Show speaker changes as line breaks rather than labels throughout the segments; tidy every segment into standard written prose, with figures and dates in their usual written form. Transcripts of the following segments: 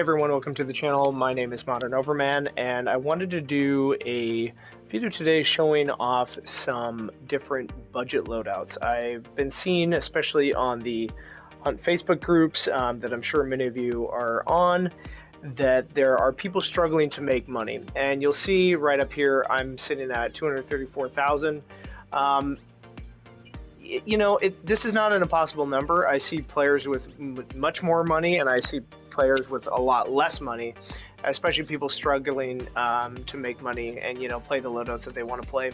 everyone, welcome to the channel. My name is Modern Overman, and I wanted to do a video today showing off some different budget loadouts. I've been seeing, especially on the Hunt Facebook groups that I'm sure many of you are on, that there are people struggling to make money. And you'll see right up here, I'm sitting at 234,000. You know, this is not an impossible number. I see players with much more money, and I see players with a lot less money, especially people struggling to make money and, you know, play the loadouts that they want to play.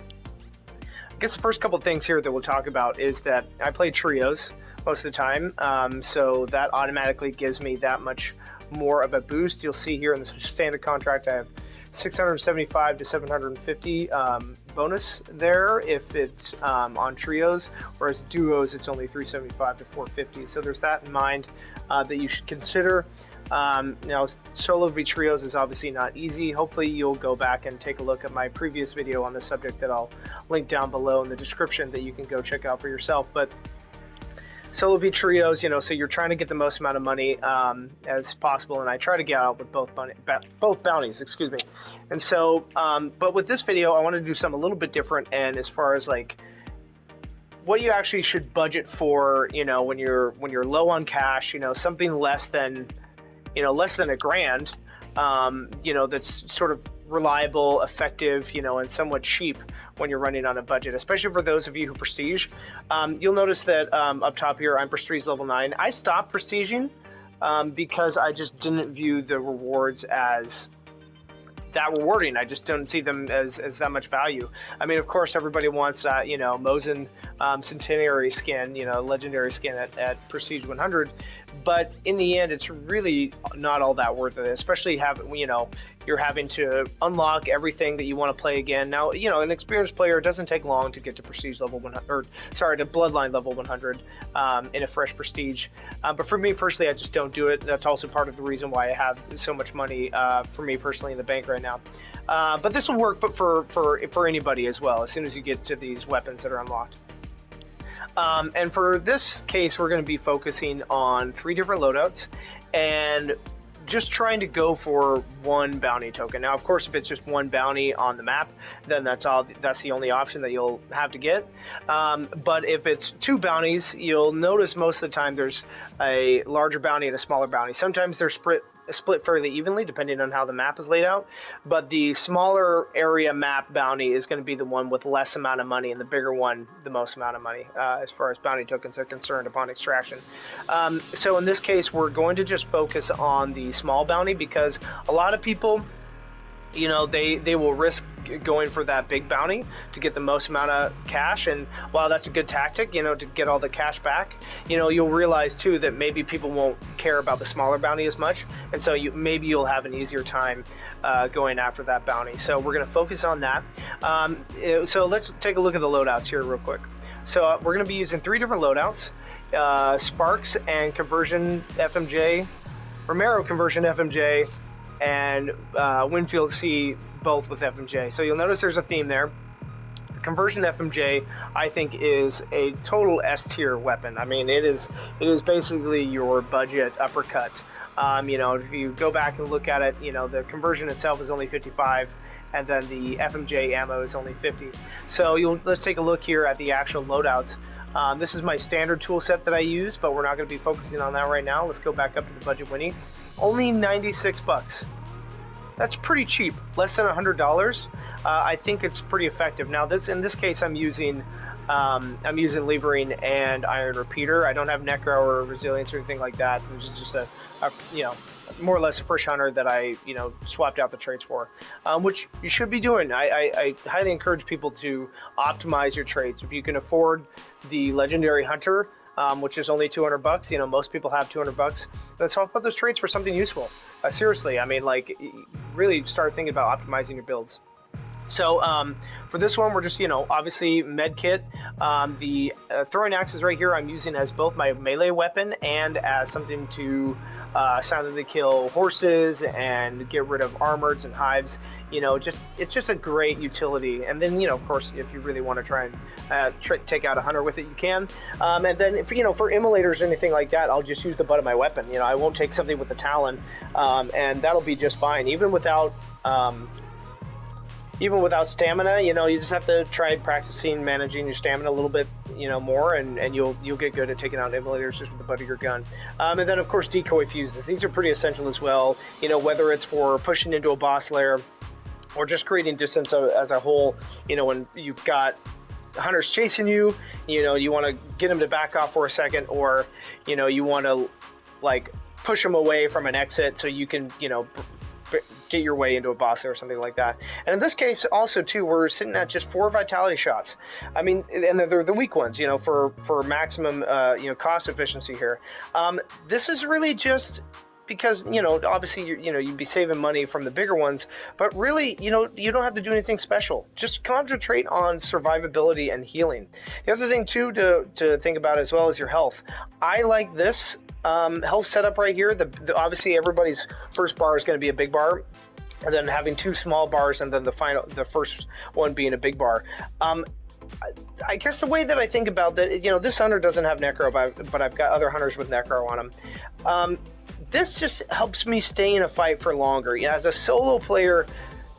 I guess the first couple of things here that we'll talk about is that I play trios most of the time, so that automatically gives me that much more of a boost. You'll see here in the standard contract I have 675 to 750 bonus there if it's on trios, whereas duos it's only 375 to 450. So there's that in mind that you should consider. Now, solo v trios is obviously not easy. Hopefully you'll go back and take a look at my previous video on this subject that I'll link down below in the description that you can go check out for yourself. But solo v trios, you know, so you're trying to get the most amount of money as possible, and I try to get out with both bounties, excuse me. And so, but with this video, I want to do something a little bit different. And as far as like what you actually should budget for, you know, when you're low on cash, you know, something less than a grand, you know, that's sort of reliable, effective, you know, and somewhat cheap when you're running on a budget, especially for those of you who prestige. You'll notice that up top here, I'm prestige level 9. I stopped prestiging because I just didn't view the rewards as that rewarding. I just don't see them as that much value. I mean, of course, everybody wants, you know, Mosin Centenary skin, you know, legendary skin at Prestige 100, but in the end, it's really not all that worth it, especially you know, you're having to unlock everything that you want to play again. Now, you know, an experienced player, it doesn't take long to get to Prestige level 100, or sorry, to Bloodline level 100 in a fresh Prestige. But for me personally, I just don't do it. That's also part of the reason why I have so much money for me personally in the bank right now. But this will work, but for anybody as well, as soon as you get to these weapons that are unlocked. And for this case, we're going to be focusing on 3 different loadouts and just trying to go for 1 bounty token. Now, of course, if it's just 1 bounty on the map, then that's the only option that you'll have to get. But if it's 2 bounties, you'll notice most of the time there's a larger bounty and a smaller bounty. Sometimes they're split fairly evenly depending on how the map is laid out, but the smaller area map bounty is going to be the one with less amount of money, and the bigger one the most amount of money as far as bounty tokens are concerned upon extraction. So in this case, we're going to just focus on the small bounty because a lot of people, you know, they will risk going for that big bounty to get the most amount of cash, and while that's a good tactic, you know, to get all the cash back, you know, you'll realize too that maybe people won't care about the smaller bounty as much, and so maybe you'll have an easier time going after that bounty. So we're going to focus on that. So let's take a look at the loadouts here real quick. So we're going to be using 3 different loadouts: Sparks and Conversion FMJ, Romero Conversion FMJ, and WinfieldC, both with FMJ. So you'll notice there's a theme there. The Conversion FMJ, I think, is a total S tier weapon. I mean, it is basically your budget uppercut. You know, if you go back and look at it, you know, the conversion itself is only 55, and then the FMJ ammo is only 50. So let's take a look here at the actual loadouts. This is my standard tool set that I use, but we're not going to be focusing on that right now. Let's go back up to the budget winning. Only 96 bucks. That's pretty cheap, less than $100. I think it's pretty effective. Now, in this case, I'm using Levering and Iron Repeater. I don't have Necro or Resilience or anything like that. Which is just a you know, more or less a fresh hunter that I, you know, swapped out the traits for, which you should be doing. I highly encourage people to optimize your traits. If you can afford the Legendary Hunter, which is only 200 bucks, you know, most people have 200 bucks. Let's talk about those traits for something useful. Seriously, I mean, like, really start thinking about optimizing your builds. So for this one, we're just, you know, obviously med kit. The throwing axe is right here. I'm using as both my melee weapon and as something to silently kill horses and get rid of armors and hives You know, it's just a great utility. And then, you know, of course, if you really want to try and take out a hunter with it, you can. And then, if, you know, for immolators or anything like that, I'll just use the butt of my weapon. You know, I won't take something with the talon, and that'll be just fine, even without stamina. You know, you just have to try practicing managing your stamina a little bit, you know, more, and you'll get good at taking out immolators just with the butt of your gun. And then, of course, decoy fuses. These are pretty essential as well. You know, whether it's for pushing into a boss lair or just creating distance as a whole. You know, when you've got hunters chasing you, you know, you want to get them to back off for a second, or, you know, you want to like push them away from an exit so you can, you know, get your way into a boss there or something like that. And in this case also too, we're sitting at just 4 vitality shots. I mean, and they're the weak ones, you know, for maximum you know, cost efficiency here. This is really just because, you know, obviously you'd be saving money from the bigger ones, but really, you know, you don't have to do anything special. Just concentrate on survivability and healing. The other thing too to think about as well is your health. I like this health setup right here. Obviously everybody's first bar is going to be a big bar, and then having 2 small bars, and then the first one being a big bar. I guess the way that I think about that, you know, this hunter doesn't have necro, but I've got other hunters with necro on them. This just helps me stay in a fight for longer. You know, as a solo player,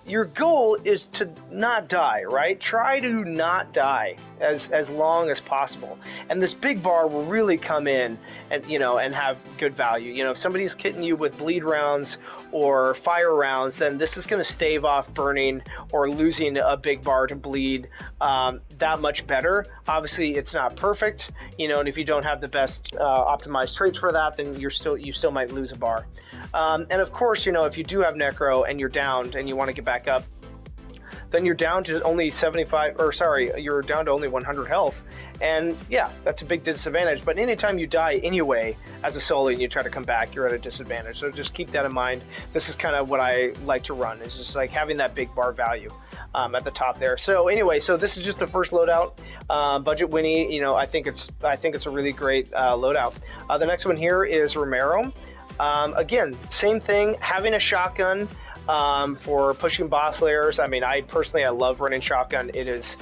your goal is to not die, right? Try to not die as long as possible. And this big bar will really come in and, you know, and have good value. You know, if somebody's hitting you with bleed rounds or fire rounds, then this is going to stave off burning or losing a big bar to bleed that much better. Obviously, it's not perfect, you know, and if you don't have the best optimized traits for that, then you still might lose a bar. And of course, you know, if you do have necro and you're downed and you want to get back up, then you're down to only 75, or sorry, you're down to only 100 health. And yeah, that's a big disadvantage. But anytime you die anyway as a solo and you try to come back, you're at a disadvantage. So just keep that in mind. This is kind of what I like to run, is just like having that big bar value at the top there. So anyway, so this is just the first loadout, budget Winnie. You know, I think it's a really great loadout. The next one here is Romero. Again, same thing, having a shotgun for pushing boss layers. I mean, I love running shotgun. It is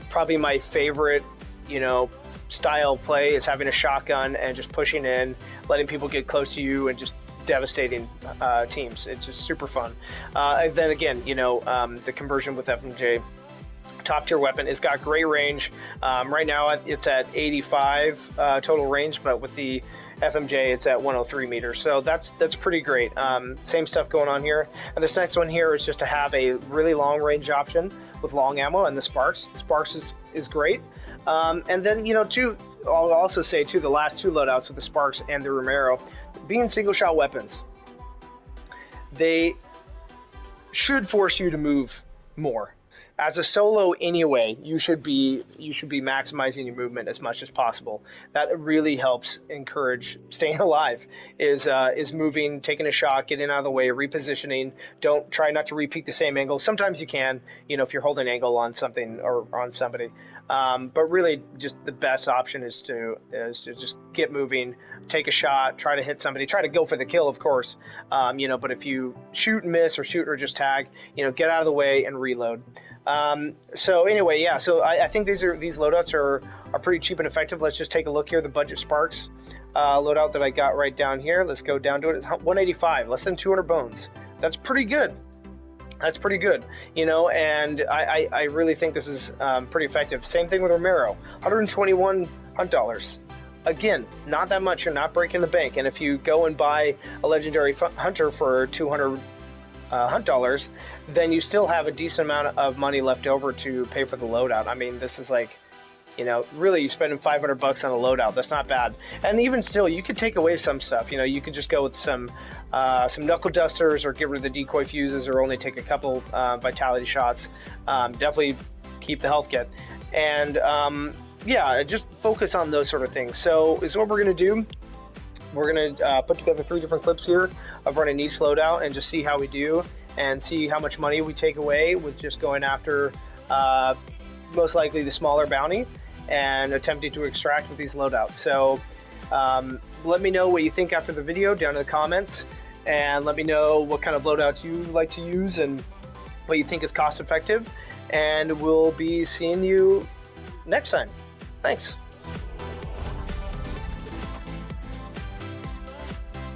probably my favorite, you know, style play, is having a shotgun and just pushing in, letting people get close to you and just devastating teams. It's just super fun. And then again, you know, the conversion with FMJ, top tier weapon. It's got great range. Right now it's at 85 total range, but with the FMJ it's at 103 meters, so that's pretty great. Same stuff going on here. And this next one here is just to have a really long range option with long ammo, and the Sparks is great. And then, you know, I'll also say too, the last 2 loadouts with the Sparks and the Romero being single shot weapons, they should force you to move more. As a solo anyway, you should be maximizing your movement as much as possible. That really helps encourage staying alive, is moving, taking a shot, getting out of the way, repositioning. Don't try not to repeat the same angle. Sometimes you can, you know, if you're holding angle on something or on somebody. But really just the best option is to just get moving, take a shot, try to hit somebody, try to go for the kill, of course. You know, but if you shoot and miss or shoot or just tag, you know, get out of the way and reload. So anyway, yeah, so I think these loadouts are pretty cheap and effective. Let's just take a look here. The budget Sparks loadout that I got right down here. Let's go down to it. It's 185, less than 200 bones. That's pretty good. That's pretty good, you know, and I really think this is pretty effective. Same thing with Romero, 121 hunt dollars. Again, not that much. You're not breaking the bank. And if you go and buy a legendary hunter for 200 hunt dollars, then you still have a decent amount of money left over to pay for the loadout. I mean, this is like, you know, really, you spending $500 on a loadout. That's not bad. And even still, you could take away some stuff. You know, you could just go with some knuckle dusters, or get rid of the decoy fuses, or only take a couple vitality shots. Definitely keep the health kit. And yeah, just focus on those sort of things. So is what we're going to do. We're going to put together 3 different clips here of running each loadout and just see how we do, and see how much money we take away with just going after most likely the smaller bounty and attempting to extract with these loadouts. So let me know what you think after the video down in the comments, and let me know what kind of loadouts you like to use, and what you think is cost effective, and we'll be seeing you next time. Thanks.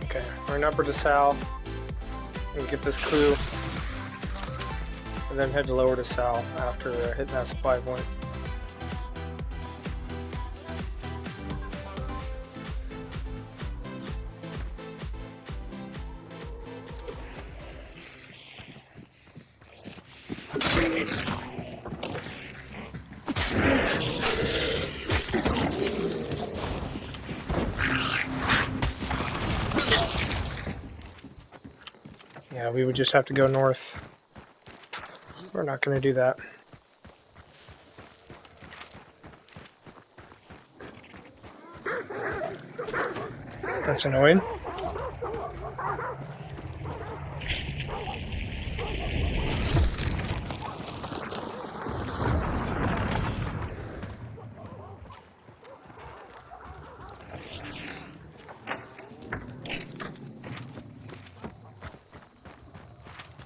Okay, run upper to Sal and get this clue, and then head to lower to Sal after hitting that supply point. Yeah, we would just have to go north. We're not going to do that. That's annoying.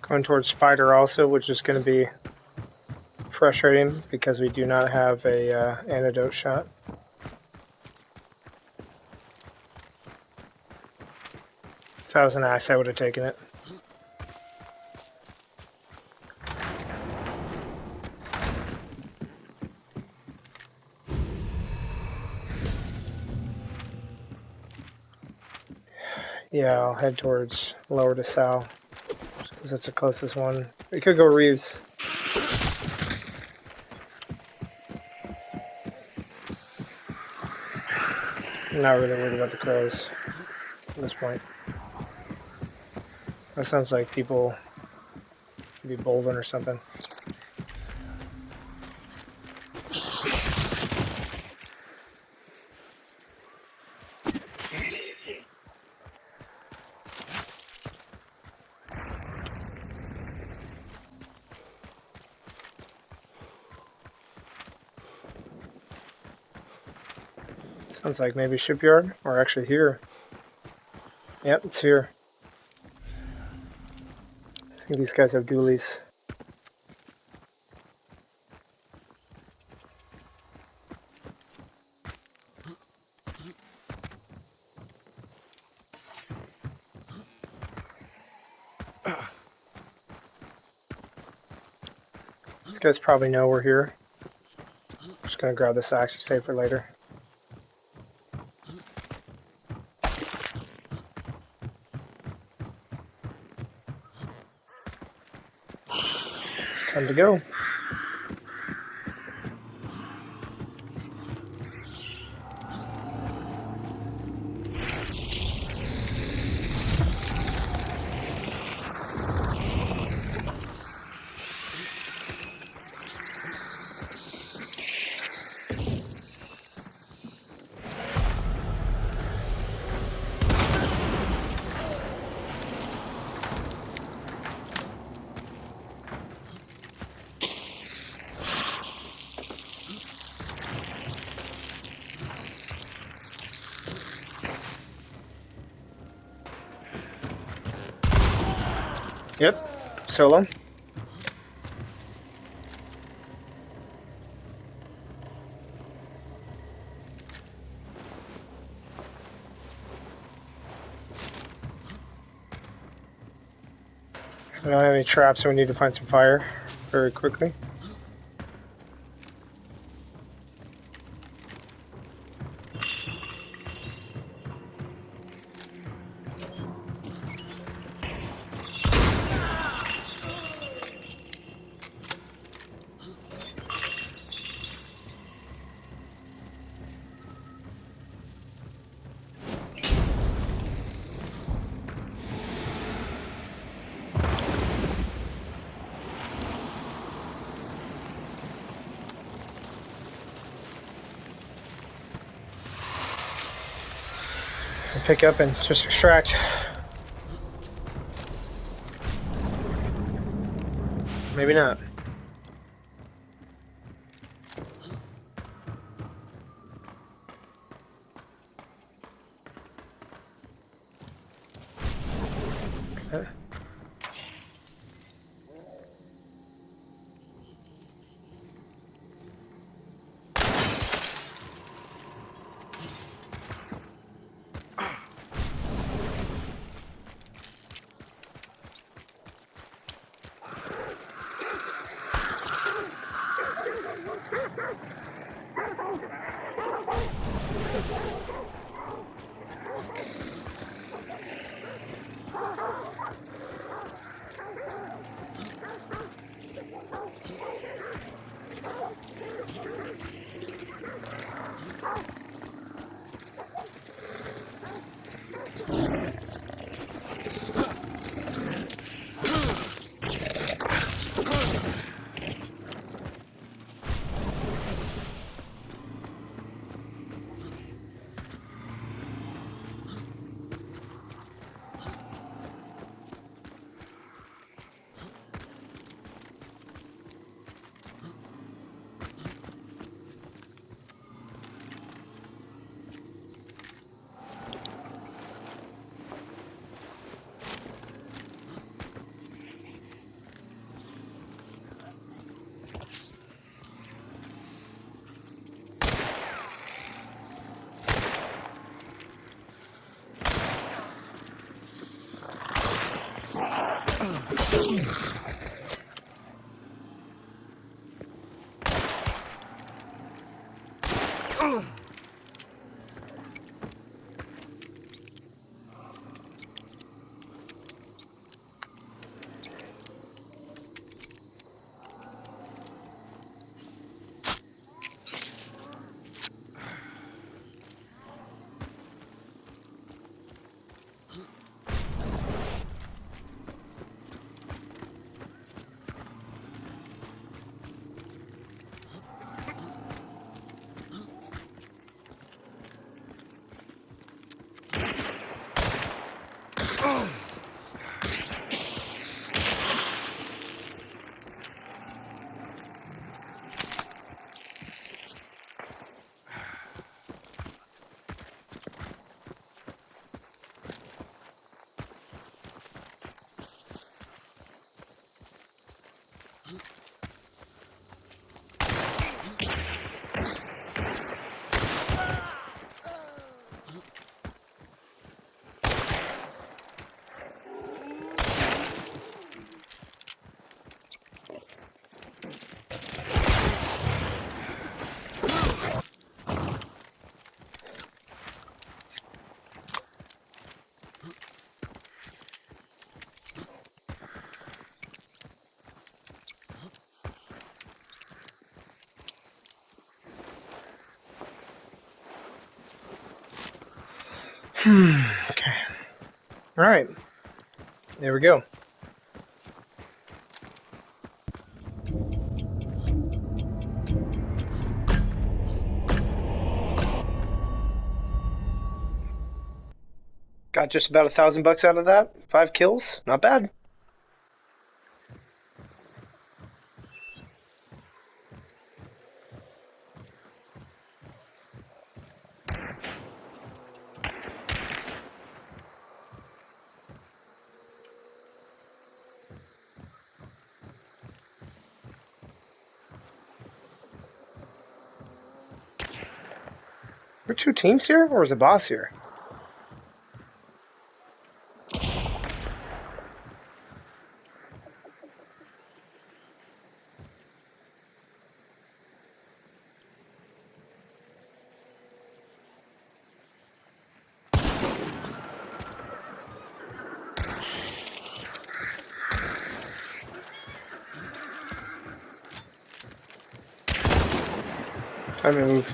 Going towards Spider also, which is going to be frustrating because we do not have a antidote shot. If that was an axe, I would have taken it. Yeah, I'll head towards lower to Sal, because that's the closest one. We could go Reeves. I'm not really worried about the crows at this point. That sounds like people could be bolden or something. Sounds like maybe shipyard, or actually here. Yep, it's here. I think these guys have dualies. These guys probably know we're here. Just gonna grab this axe to save for later. Time to go. Yep, solo. I don't have any traps, so we need to find some fire very quickly. Pick up and just extract. Maybe not. Okay. Okay. All right. There we go. Got just about $1,000 out of that. 5 kills, not bad. Are 2 teams here, or is a boss here? I move.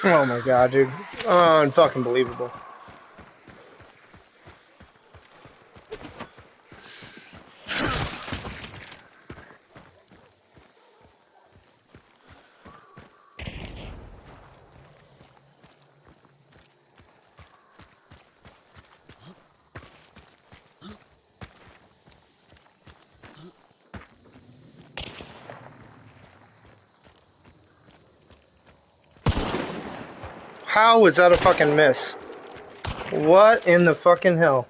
Oh my god, dude. Unfucking believable. How was that a fucking miss? What in the fucking hell?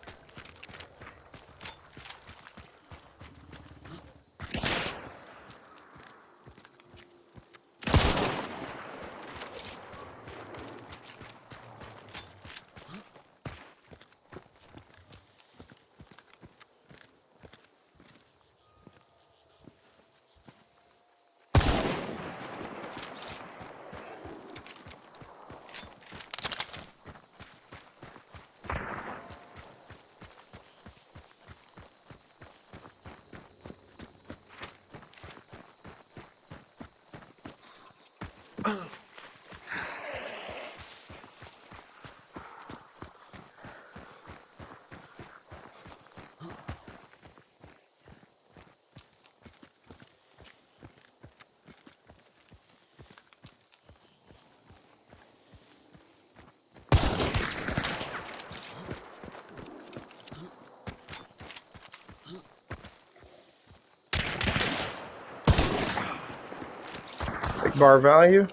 Like bar value?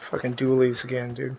Fucking dualies again, dude.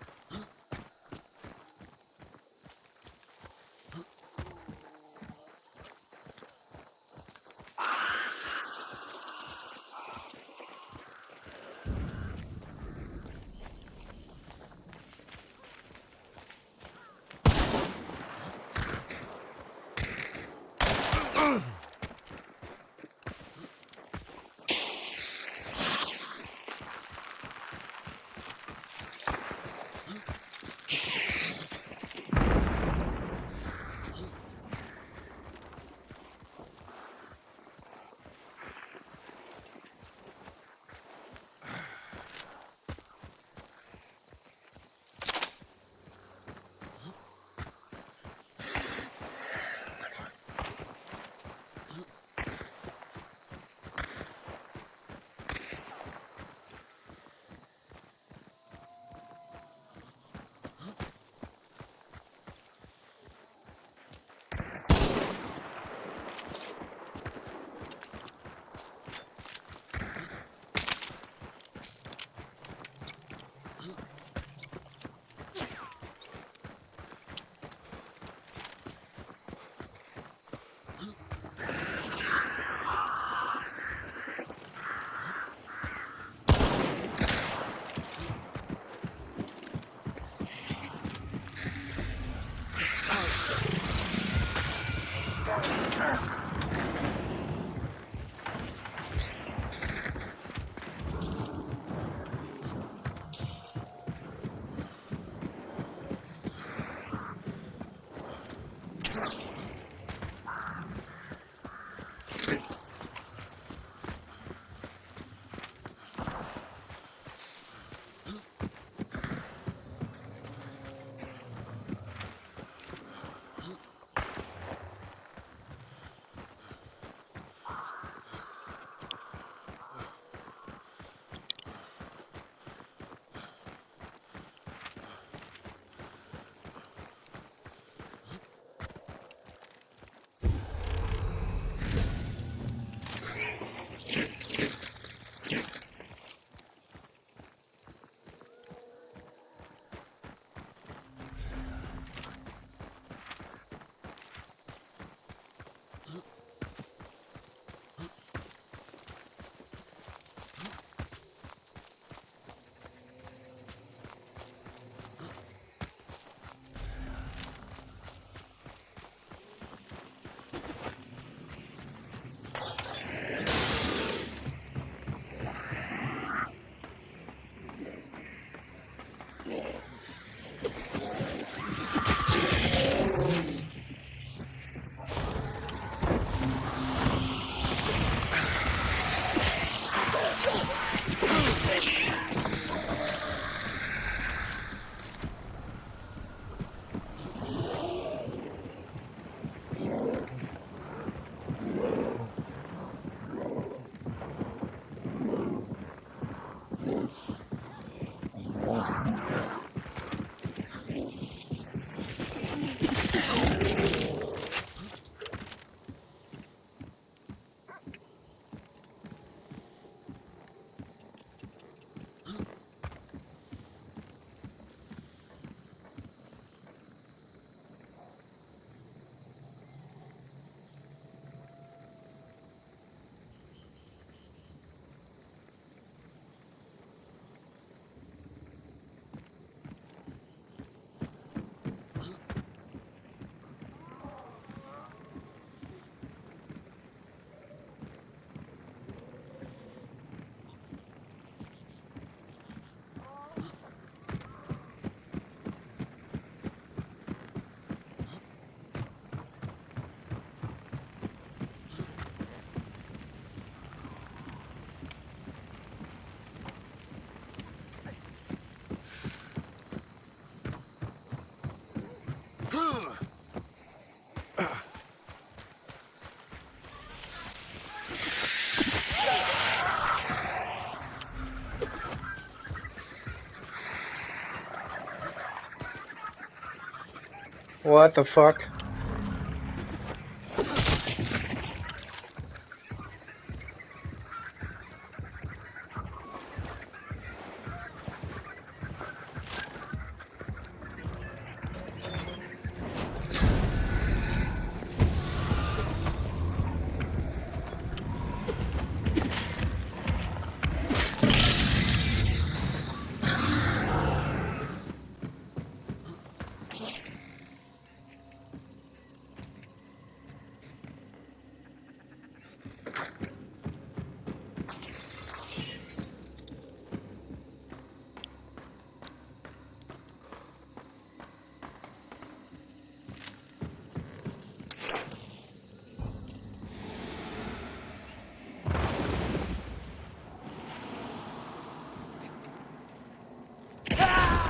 What the fuck?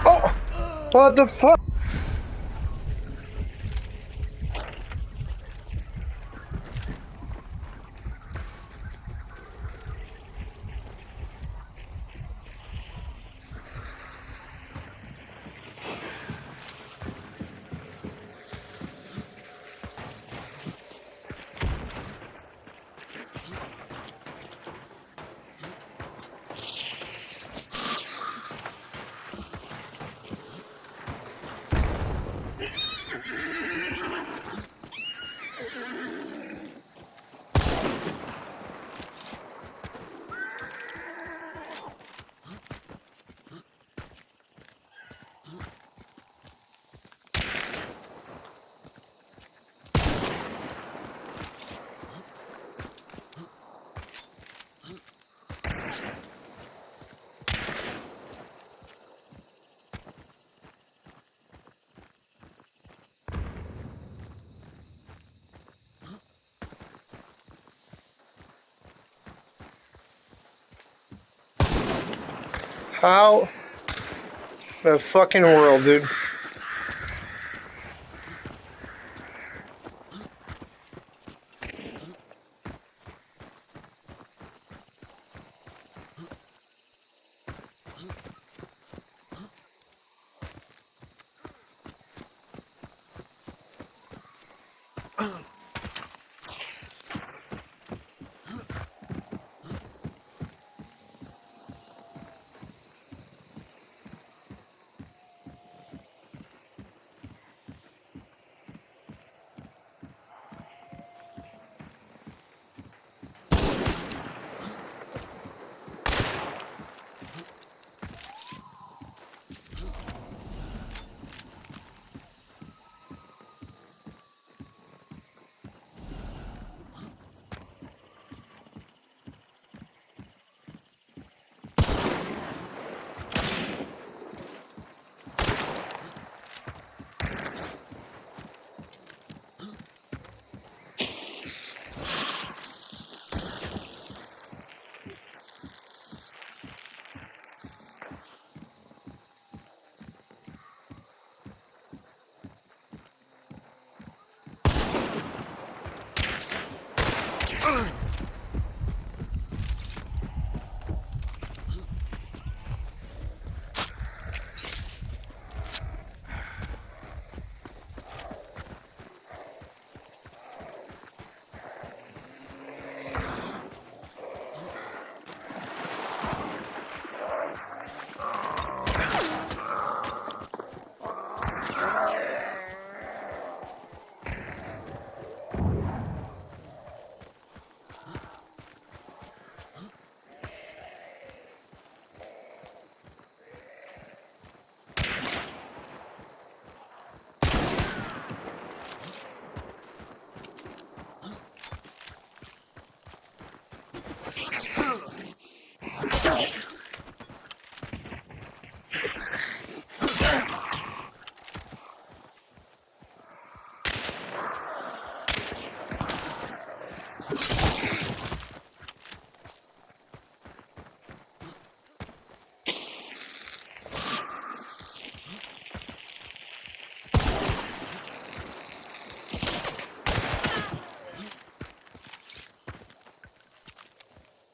Oh! What the fuck? How the fucking world, dude?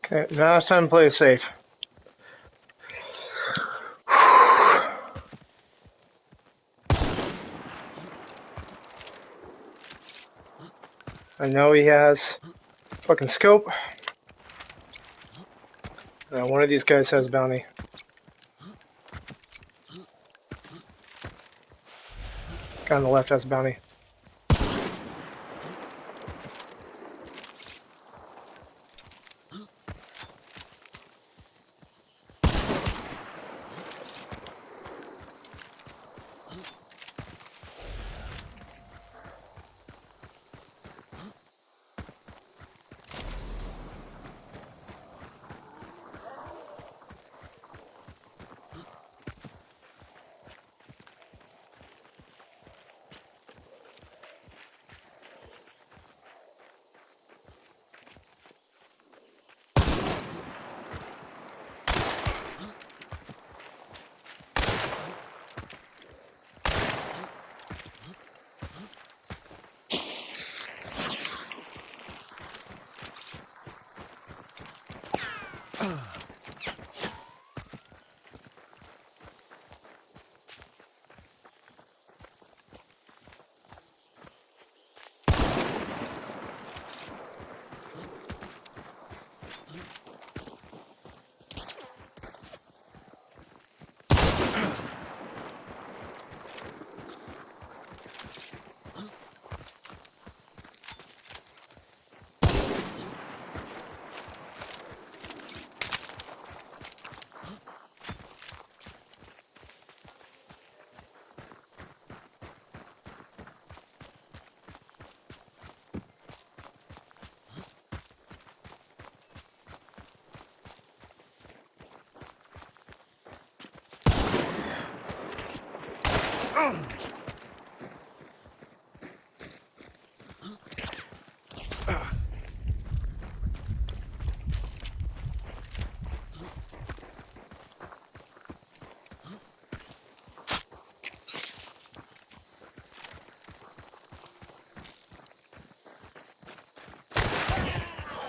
Okay, now it's time to play it safe. I know he has fucking scope. One of these guys has bounty. Guy on the left has bounty.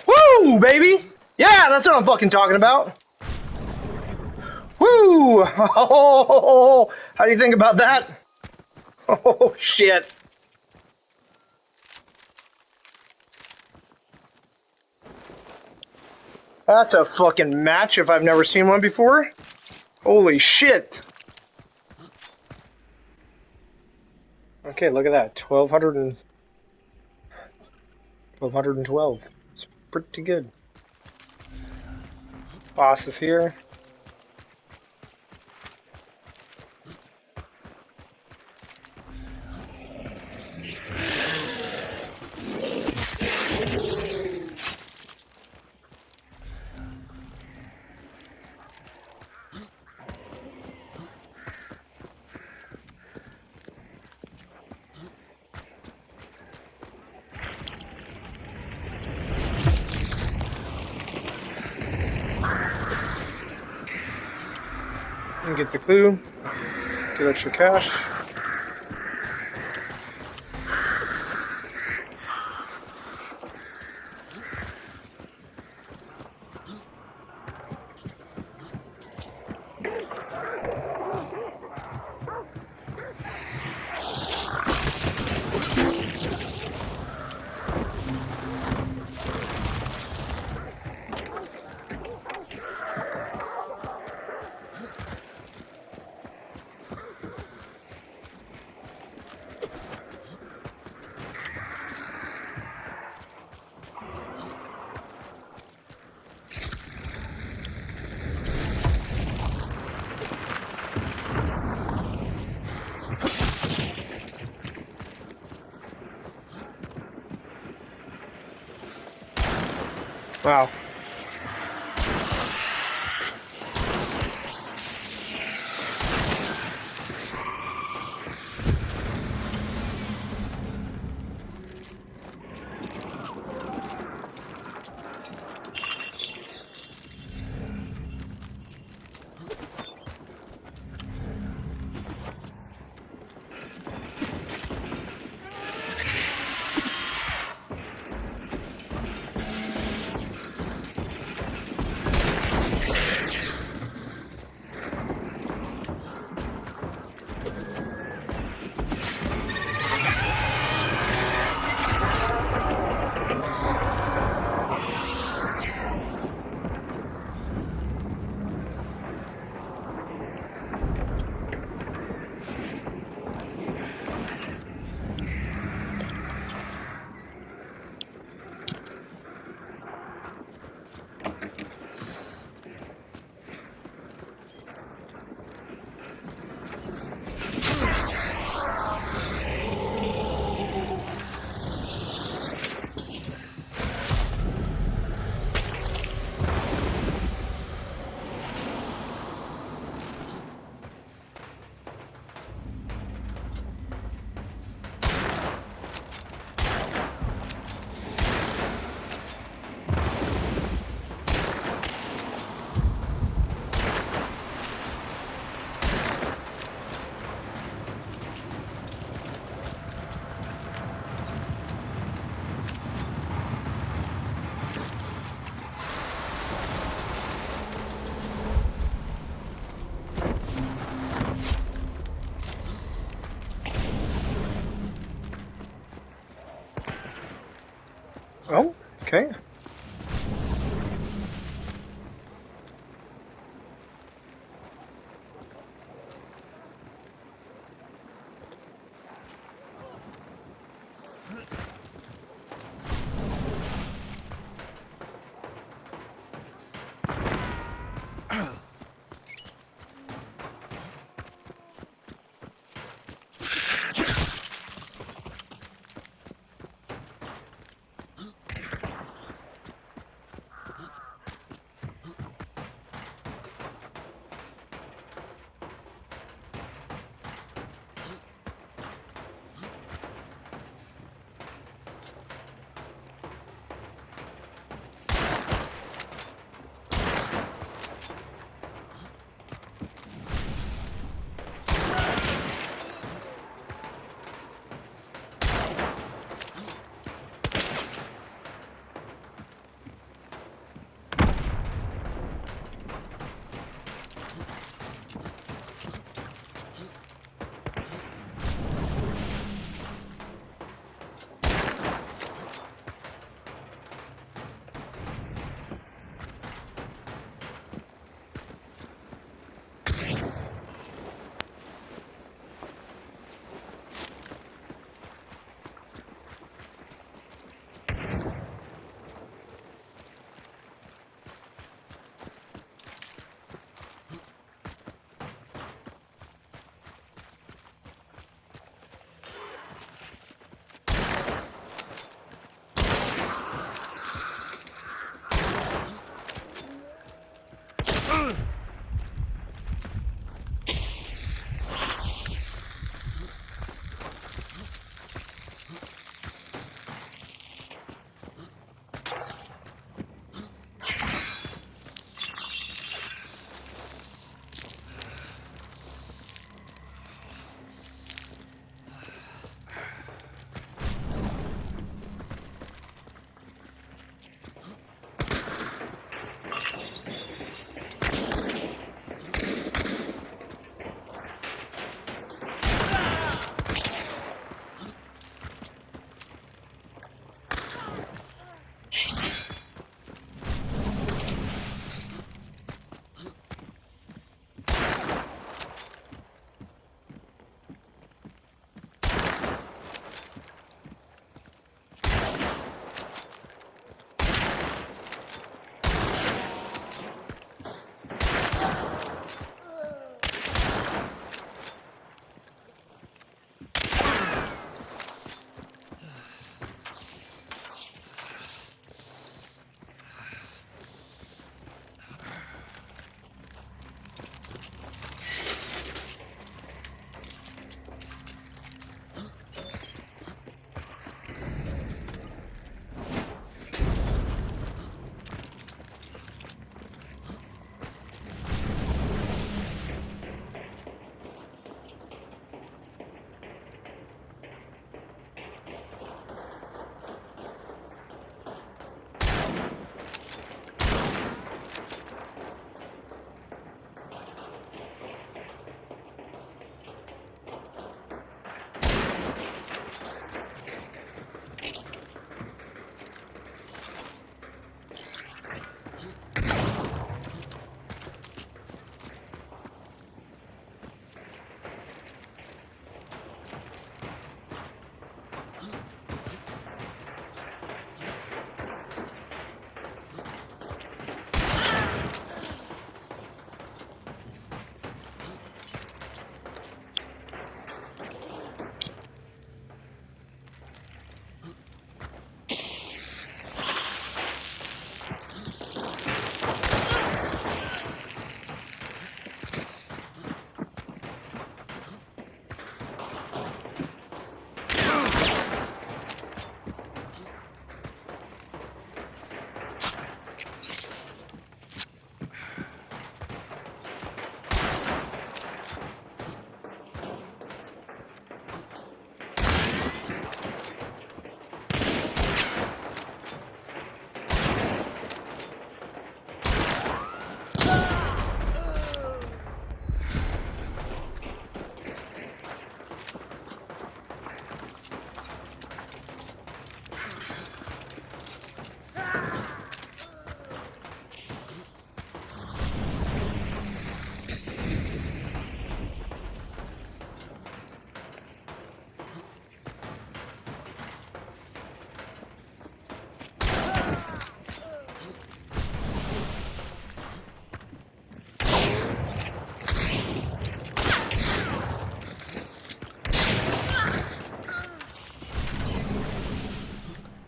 Woo, baby! Yeah, that's what I'm fucking talking about. Woo! Oh, how do you think about that? Oh, shit. That's a fucking match if I've never seen one before. Holy shit. Okay, look at that. 1212. It's pretty good. Boss is here. And get the clue. Get extra cash. Wow. Oh, okay.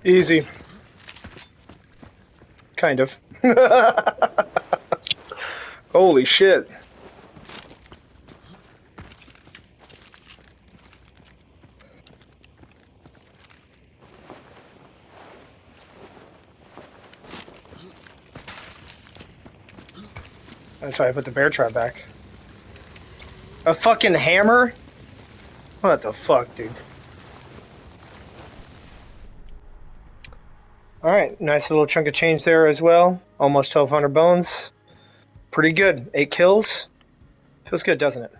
Easy. Kind of. Holy shit. That's why I put the bear trap back. A fucking hammer? What the fuck, dude? Alright, nice little chunk of change there as well. Almost 1,200 bones. Pretty good. 8 kills. Feels good, doesn't it?